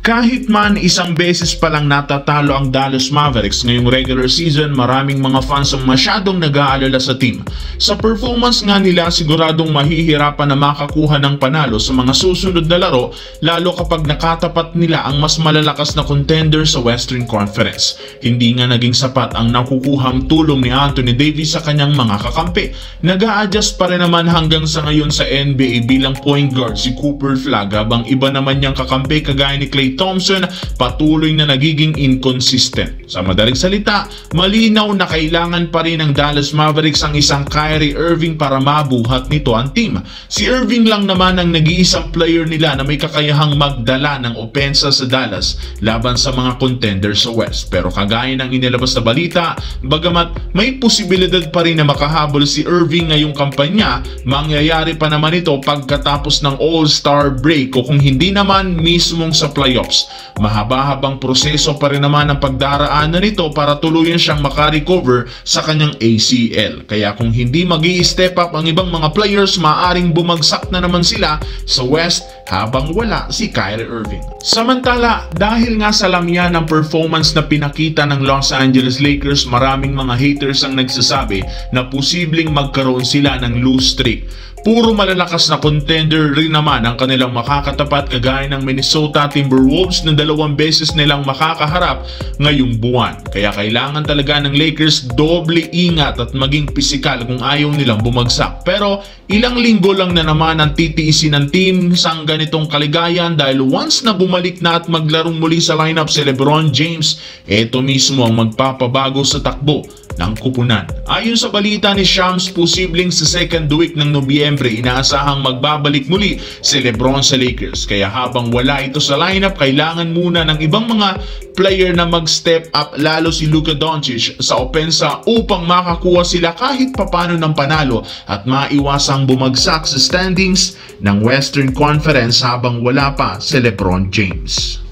Kahit man isang beses pa lang natatalo ang Dallas Mavericks ngayong regular season, maraming mga fans ang masyadong nag-aalala sa team. Sa performance nga nila, siguradong mahihirapan na makakuha ng panalo sa mga susunod na laro, lalo kapag nakatapat nila ang mas malalakas na contender sa Western Conference. Hindi nga naging sapat ang nakukuhang tulong ni Anthony Davis sa kanyang mga kakampi. Nag-a-adjust pa rin naman hanggang sa ngayon sa NBA bilang point guard si Cooper Flagg, habang iba naman niyang kakampi kagaya ni Klay Thompson patuloy na nagiging inconsistent. Sa madaling salita, malinaw na kailangan pa rin ng Dallas Mavericks ang isang Kyrie Irving para mabuhat nito ang team. Si Irving lang naman ang nag-iisang player nila na may kakayahang magdala ng opensa sa Dallas laban sa mga contenders sa West. Pero kagaya ng inilabas na balita, bagamat may posibilidad pa rin na makahabol si Irving ngayong kampanya, mangyayari pa naman ito pagkatapos ng All-Star break o kung hindi naman mismong sa playoffs. Mahaba-habang proseso pa rin naman ang pagdaraanan nito para tuluyan siyang makarecover sa kanyang ACL. Kaya kung hindi mag-i-step up ang ibang mga players, maaaring bumagsak na naman sila sa West habang wala si Kyrie Irving. Samantala, dahil nga sa lamya ng performance na pinakita ng Los Angeles Lakers, maraming mga haters ang nagsasabi na posibleng magkaroon sila ng lose streak. Puro malalakas na contender rin naman ang kanilang makakatapat kagaya ng Minnesota Timberwolves na 2 beses nilang makakaharap ngayong buwan. Kaya kailangan talaga ng Lakers doble ingat at maging pisikal kung ayaw nilang bumagsak. Pero ilang linggo lang na naman ang titiisin ng team sa ganitong kaligayan dahil once na bumalik na at maglarong muli sa lineup si LeBron James, ito mismo ang magpapabago sa takbo ng kupunan. Ayon sa balita ni Shams, posibleng sa second week ng Nobyembre inaasahang magbabalik muli si LeBron sa Lakers. Kaya habang wala ito sa lineup, kailangan muna ng ibang mga player na mag-step up, lalo si Luka Doncic sa opensa upang makakuha sila kahit papano ng panalo at maiwasang bumagsak sa standings ng Western Conference habang wala pa si LeBron James.